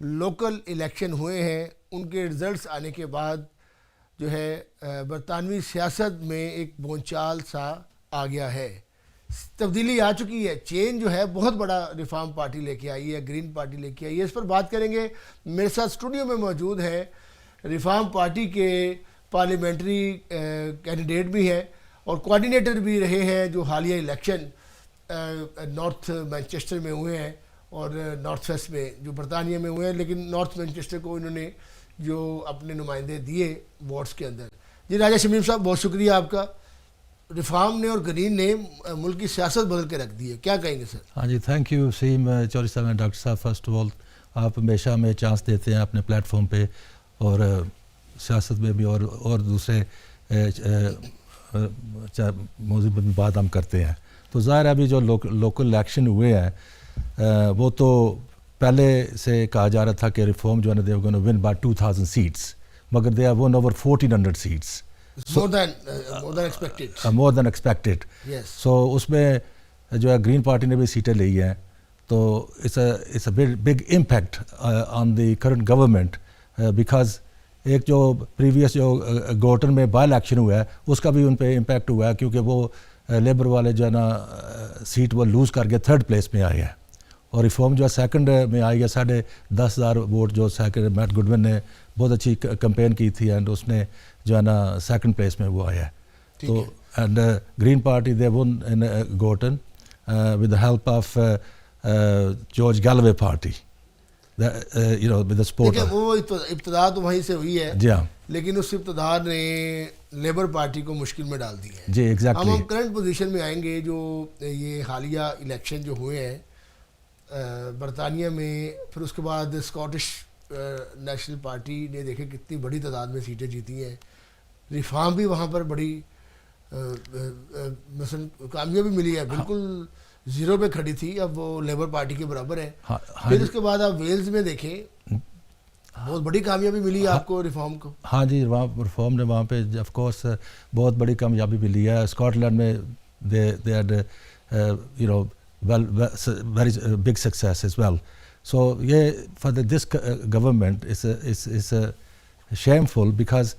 Local election ہوئے ہیں، ان کے رزلٹس آنے کے بعد جو ہے برطانوی سیاست میں ایک بونچال سا آ گیا ہے، تبدیلی آ چکی ہے، چینج جو ہے بہت بڑا ریفارم پارٹی لے کے آئی ہے، گرین پارٹی لے کے آئی ہے. اس پر بات کریں گے. میرے ساتھ اسٹوڈیو میں موجود ہیں ریفارم پارٹی کے پارلیمنٹری کینڈیڈیٹ بھی ہیں اور کوآرڈینیٹر بھی رہے ہیں جو حالیہ الیکشن نارتھ مینچسٹر میں ہوئے ہیں اور نارتھ ویسٹ میں جو برطانیہ میں ہوئے ہیں، لیکن نارتھ مینچسٹر کو انہوں نے جو اپنے نمائندے دیے وارڈز کے اندر. جی راجہ شمیم صاحب، بہت شکریہ آپ کا. ریفارم نے اور گرین نے ملک کی سیاست بدل کے رکھ دی ہے، کیا کہیں گے سر؟ ہاں جی، تھینک یو سیم چوہدری صاحب اینڈ ڈاکٹر صاحب. فرسٹ آف آل آپ ہمیشہ ہمیں چانس دیتے ہیں اپنے پلیٹ فارم پہ، اور سیاست میں بھی اور دوسرے موضوع پہ بھی بات ہم کرتے ہیں. تو ظاہر ہے ابھی جو لوکل الیکشن ہوئے ہیں وہ تو پہلے سے کہا جا رہا تھا کہ ریفارم جو ہے نا they are gonna win by 2000 seats, مگر they are won over 1400 seats. more than expected. More than expected. Yes. So اس میں جو ہے گرین پارٹی نے بھی سیٹیں لی ہیں، تو it's a big impact on the current government because ایک جو پریویس جو گورٹن میں بائی الیکشن ہوا ہے اس کا بھی ان پہ امپیکٹ ہوا ہے، کیونکہ وہ لیبر والے جو ہے نا سیٹ وہ لوز کر کے 3rd پلیس میں آئے ہیں، اور ریفارم جو ہے 2nd میں آئی ہے. 10,500 ووٹ جو سیکنڈ میٹ گڈون نے بہت اچھی کمپین کی تھی اینڈ اس نے جو ہے نا 2nd پلیس میں وہ آیا ہے. تو and Green Party they won in Gorton with the help of George Galloway party with the support. وہ ابتدا تو وہیں سے ہوئی ہے، جی ہاں، لیکن اس ابتدا نے لیبر پارٹی کو مشکل میں ڈال دی ہے. جی ایگزیکٹلی. ہم کرنٹ پوزیشن میں آئیں گے. جو یہ حالیہ الیکشن جو ہوئے ہیں برطانیہ میں، پھر اس کے بعد اسکاٹش نیشنل پارٹی نے دیکھے کتنی بڑی تعداد میں سیٹیں جیتی ہیں. ریفارم بھی وہاں پر بڑی مثلا کامیابی ملی ہے، بالکل زیرو پہ کھڑی تھی، اب وہ لیبر پارٹی کے برابر ہے. پھر اس کے بعد آپ ویلز میں دیکھیں بہت بڑی کامیابی ملی آپ کو ریفارم کو. ہاں جی، وہاں ریفارم نے وہاں پہ آف کورس بہت بڑی کامیابی ملی ہے. اسکاٹ لینڈ میں they had very big success as well. So yeah, for this government is shameful because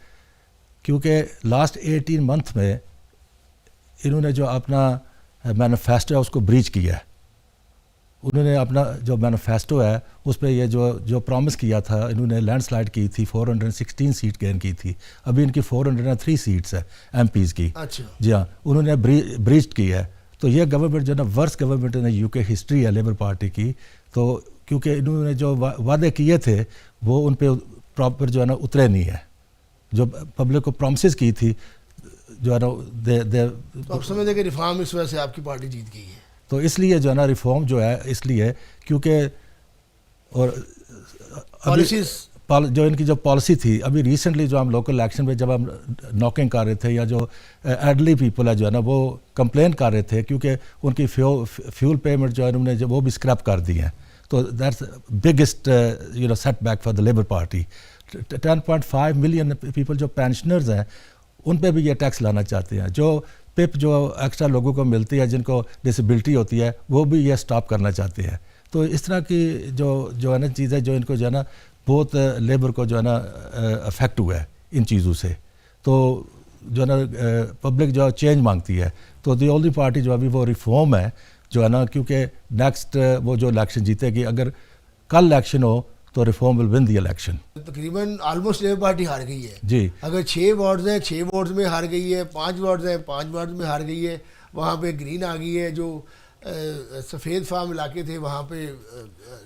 کیونکہ لاسٹ 18 month میں انہوں نے جو اپنا مینیفیسٹو ہے اس کو بریچ کیا ہے. انہوں نے اپنا جو مینیفیسٹو ہے اس پہ یہ جو پرومس کیا تھا، انہوں نے لینڈ سلائڈ کی تھی، 416 سیٹ گین کی تھی. ابھی ان کی 403 سیٹس ہے ایم پیز کی. اچھا جی ہاں، انہوں نے بریچ کی ہے. تو یہ گورنمنٹ جو ہے نا ورسٹ گورنمنٹ ہے یو کے ہسٹری ہے لیبر پارٹی کی. تو کیونکہ انہوں نے جو وعدے کیے تھے وہ ان پہ پراپر جو ہے نا اترے نہیں ہے. جو پبلک کو پرومسز کی تھی جو ہے نا آپ سمجھتے کہ ریفارم اس وجہ سے آپ کی پارٹی جیت گئی ہے. تو اس لیے جو ہے نا ریفارم جو ہے اس لیے کیونکہ اور جو ان کی جو پالیسی تھی ابھی ریسنٹلی جو ہم لوکل الیکشن میں جب ہم ناکنگ کر رہے تھے، یا جو ایڈلی پیپل ہے جو ہے نا وہ کمپلین کر رہے تھے کیونکہ ان کی فیول پیمنٹ جو ہے انہوں نے وہ بھی اسکریپ کر دی ہیں. تو that's biggest seat back for the Labour party. 10.5 million people جو پینشنرز ہیں ان پہ بھی یہ ٹیکس لانا چاہتے ہیں. جو پپ جو ایکسٹرا لوگوں کو ملتی ہے جن کو ڈسیبلٹی ہوتی ہے وہ بھی یہ اسٹاپ کرنا چاہتے ہیں. تو اس طرح کی جو ہے نا چیزیں جو ان کو جو ہے نا بہت لیبر کو جو ہے نا افیکٹ ہوا ہے ان چیزوں سے. تو جو ہے نا پبلک جو چینج مانگتی ہے. تو دی اونلی پارٹی جو ابھی وہ ریفارم ہے جو ہے نا، کیونکہ نیکسٹ وہ جو الیکشن جیتے گی، اگر کل الیکشن ہو تو ریفارم ول ون دی الیکشن. تقریباً آلموسٹ لیبر پارٹی ہار گئی ہے. جی اگر 6 وارڈز ہیں 6 وارڈز میں ہار گئی ہے، 5 وارڈز ہیں 5 وارڈز میں ہار گئی ہے. وہاں پہ گرین آ گئی ہے، جو سفید فارم علاقے تھے وہاں پہ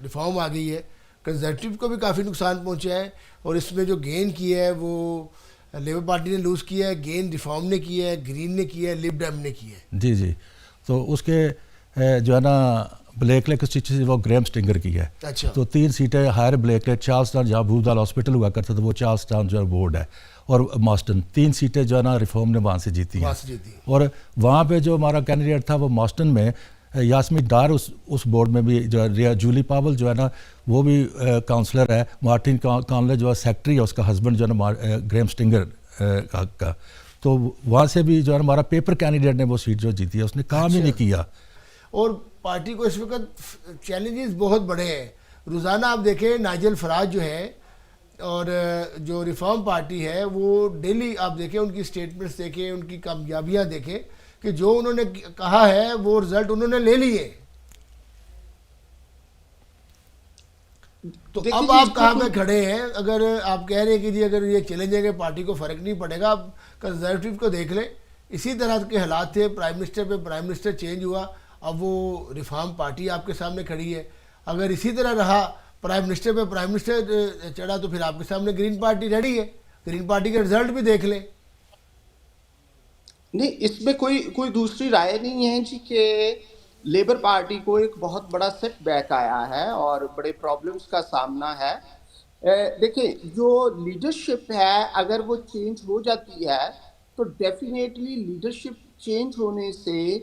ریفارم آ گئی ہے. کنزرویٹو کو بھی کافی نقصان پہنچا ہے، اور اس میں جو گین کیا ہے وہ لیبر پارٹی نے لوز کیا ہے، گین ریفارم نے کیا ہے، گرین نے کیا ہے، لب ڈیم نے کیا ہے. جی جی. تو اس کے جو ہے نا بلیک لیک کنسٹیچوئنسی وہ گریم اسٹنگر کی ہے. اچھا. تو 3 سیٹیں ہائر بلیک لیک، چارلس ٹاؤن جہاں بھودال ہاسپٹل ہوا کرتا تھا وہ چارلس ٹاؤن جو ہے بورڈ ہے، اور ماسٹن. 3 سیٹیں جو ہے نا ریفارم نے وہاں سے جیتی ہیں. اور وہاں پہ جو ہمارا کینڈیڈیٹ تھا وہ ماسٹن میں یاسمین ڈار اس بورڈ میں بھی جو ہے. جولی پاول جو ہے نا وہ بھی کاؤنسلر ہے. مارٹن کانلے جو ہے سیکٹری ہے، اس کا ہسبینڈ جو ہے نا گریم اسٹنگر کا. تو وہاں سے بھی جو ہے ہمارا پیپر کینڈیڈیٹ نے وہ سیٹ جو جیتی ہے، اس نے کام ہی نہیں کیا. اور پارٹی کو اس وقت چیلنجز بہت بڑے ہیں. روزانہ آپ دیکھیں نائجل فراج جو ہے اور جو ریفارم پارٹی ہے وہ ڈیلی آپ دیکھیں ان کی سٹیٹمنٹس دیکھیں, ان کی کامیابیاں دیکھیں کہ جو انہوں نے کہا ہے وہ رزلٹ انہوں نے لے لیے. تو اب آپ کہاں پہ کھڑے ہیں؟ اگر آپ کہہ رہے ہیں کہ جی اگر یہ چلے جائیں گے پارٹی کو فرق نہیں پڑے گا, آپ کنزرویٹو کو دیکھ لیں, اسی طرح کے حالات تھے, پرائم منسٹر پہ پرائم منسٹر چینج ہوا, اب وہ ریفارم پارٹی آپ کے سامنے کھڑی ہے. اگر اسی طرح رہا پرائم منسٹر پہ پرائم منسٹر چڑھا تو پھر آپ کے سامنے گرین پارٹی ریڈی ہے, گرین پارٹی کے رزلٹ بھی دیکھ لیں. نہیں, اس میں کوئی دوسری رائے نہیں ہے جی کہ لیبر پارٹی کو ایک بہت بڑا سیٹ بیک آیا ہے اور بڑے پرابلمز کا سامنا ہے. دیکھیں جو لیڈرشپ ہے اگر وہ چینج ہو جاتی ہے تو ڈیفینیٹلی لیڈرشپ چینج ہونے سے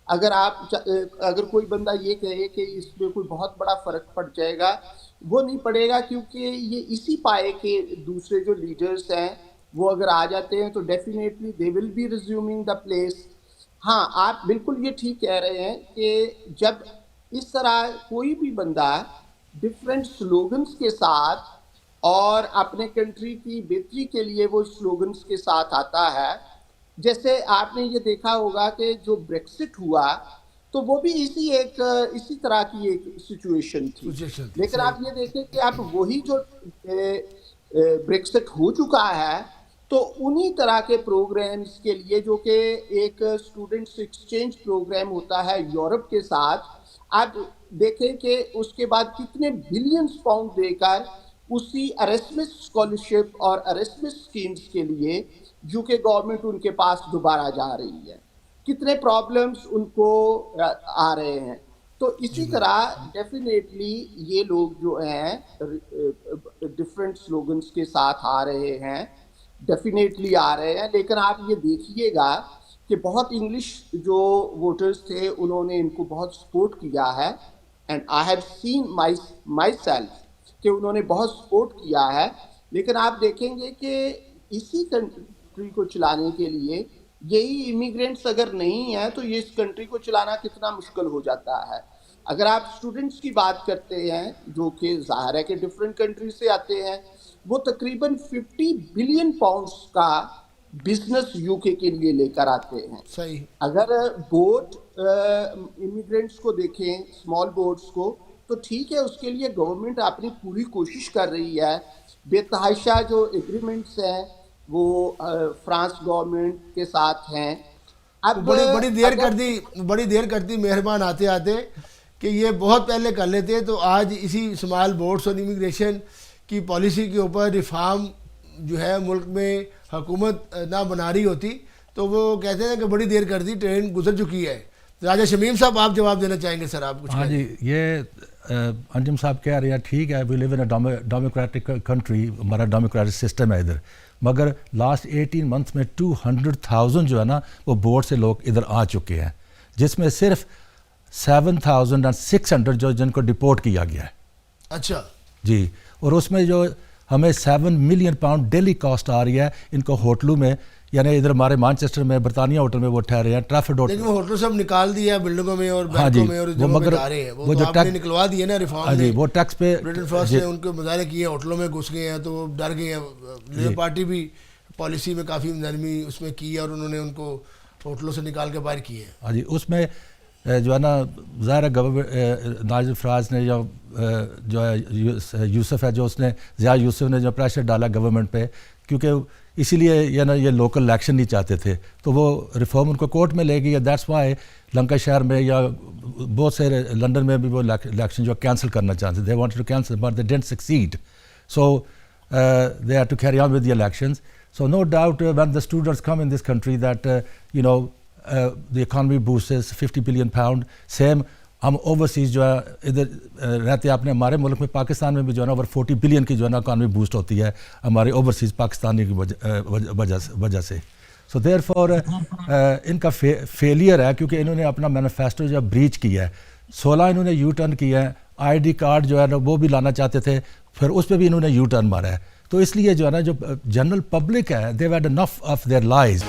اگر کوئی بندہ یہ کہے کہ اس میں کوئی بہت بڑا فرق پڑ جائے گا, وہ نہیں پڑے گا, کیونکہ یہ اسی پائے کے دوسرے جو لیڈرز ہیں وہ اگر آ جاتے ہیں تو definitely they will be resuming the place. ہاں آپ بالکل یہ ٹھیک کہہ رہے ہیں کہ جب اس طرح کوئی بھی بندہ ڈفرینٹ سلوگنز کے ساتھ اور اپنے کنٹری کی بہتری کے لیے وہ سلوگنز کے ساتھ آتا ہے, جیسے آپ نے یہ دیکھا ہوگا کہ جو بریکسٹ ہوا تو وہ بھی اسی طرح کی ایک سچویشن تھی. لیکن آپ یہ دیکھیں کہ اب وہی جو بریکسٹ ہو چکا ہے تو انہی طرح کے پروگرامز کے لیے جو کہ ایک اسٹوڈنٹس ایکسچینج پروگرام ہوتا ہے یورپ کے ساتھ, آپ دیکھیں کہ اس کے بعد کتنے بلینز پاؤنڈ دے کر اسی ارسمس اسکالرشپ اور ارسمس اسکیمز کے لیے جو کہ گورنمنٹ ان کے پاس دوبارہ جا رہی ہے, کتنے پرابلمز ان کو آ رہے ہیں. تو اسی طرح ڈیفینیٹلی یہ لوگ جو ہیں ڈفرینٹ سلوگنز کے ساتھ آ رہے ہیں, ڈیفینیٹلی آ رہے ہیں. لیکن آپ یہ دیکھیے گا کہ بہت انگلش جو ووٹرز تھے انہوں نے ان کو بہت سپورٹ کیا ہے, and I have seen my self کہ انہوں نے بہت سپورٹ کیا ہے. لیکن آپ دیکھیں گے کہ اسی کنٹری کو چلانے کے لیے یہی امیگرینٹس اگر نہیں ہیں تو یہ اس کنٹری کو چلانا کتنا مشکل ہو جاتا ہے. اگر آپ اسٹوڈنٹس کی بات کرتے ہیں جو کہ ظاہر ہے کہ ڈفرینٹ کنٹری سے آتے ہیں, وہ تقریباً 50 بلین پاؤنڈز کا بزنس یو کے لیے لے کر آتے ہیں. صحیح. اگر بورڈ امیگرینٹس کو دیکھیں, اسمال بورڈز کو, تو ٹھیک ہے اس کے لیے گورنمنٹ اپنی پوری کوشش کر رہی ہے. بے تحاشا جو ایگریمنٹس ہیں وہ فرانس گورنمنٹ کے ساتھ ہیں. اب بڑی دیر کرتی مہربان آتے آتے کہ یہ بہت پہلے کر لیتے تو آج اسی اسمال بورڈز اور امیگریشن کی پالیسی کے اوپر ریفارم جو ہے ملک میں حکومت نہ بنا رہی ہوتی. تو وہ کہتے ہیں کہ بڑی دیر کر دی, ٹرین گزر چکی ہے. راجہ شمیم صاحب آپ جواب دینا چاہیں گے سر, آپ کچھ. ہاں جی, یہ انجم صاحب کہہ رہے ہیں ٹھیک ہے, وی لیو ان اے ڈیموکریٹک کنٹری, ہمارا ڈیموکریٹک سسٹم ہے ادھر, مگر لاسٹ 18 منتھس میں 200,000 جو ہے نا وہ بورڈ سے لوگ ادھر آ چکے ہیں, جس میں صرف 7,600 جو جن کو ڈپورٹ کیا گیا ہے. اچھا جی, اور اس میں جو ہمیں 7 ملین پاؤنڈ ڈیلی کاسٹ آ رہی ہے ان کو ہوٹلوں میں, یعنی ادھر ہمارے مانچسٹر میں برطانیہ ہوٹل میں وہ ٹھہرے ہیں, ٹریفرڈ ہوٹل. لیکن وہ ہوٹل سب نکال دیا بلڈنگوں میں اور بینکوں میں اور جگہوں میں جا رہے ہیں, وہ جو آپ نے نکلوا دیے نا ریفارم جی, وہ ٹیکس پہ برٹن فرسٹ نے ان کو مظاہرے کیے, ہوٹلوں میں گھس گئے ہیں تو وہ ڈر گئے ہیں. لیبر پارٹی بھی پالیسی میں کافی نرمی اس میں کی ہے اور انہوں نے ان کو ہوٹلوں سے نکال کے باہر کیے ہیں. ہاں جی, اس میں جو ہے نا ظاہر گورنمنٹ نائجل فراج نے جو ہے یوسف ہے, جو اس نے ضیاء یوسف نے جو پریشر ڈالا گورنمنٹ پہ, کیونکہ اسی لیے یہ نا یہ لوکل الیکشن نہیں چاہتے تھے تو وہ ریفارم ان کو کورٹ میں لے گئی. دیٹس وائی لنکا شہر میں یا بہت سے لنڈن میں بھی وہ الیکشن جو کینسل کرنا چاہتے تھے, they wanted to cancel but they didn't succeed, so they had to carry on with the elections. So no doubt when the students come in this country that the economy boosts 50 billion pound. Same ہم overseas جو ہے ادھر رہتے ہیں اپنے ہمارے ملک میں, پاکستان میں بھی جو ہے نا اوور 40 بلین کی جو ہے نا اکانومی بوسٹ ہوتی ہے ہمارے اوورسیز پاکستانی کی وجہ سے. سو دیر فور ان کا فیلئر ہے کیونکہ انہوں نے اپنا مینیفیسٹو جو بریچ کیا ہے. 16 انہوں نے یو ٹرن کیا ہے, آئی ڈی کارڈ جو ہے نا وہ بھی لانا چاہتے تھے, پھر اس پہ بھی انہوں نے یو ٹرن مارا ہے. تو اس لیے جو ہے نا جو جنرل پبلک ہے, they had enough of their لائز.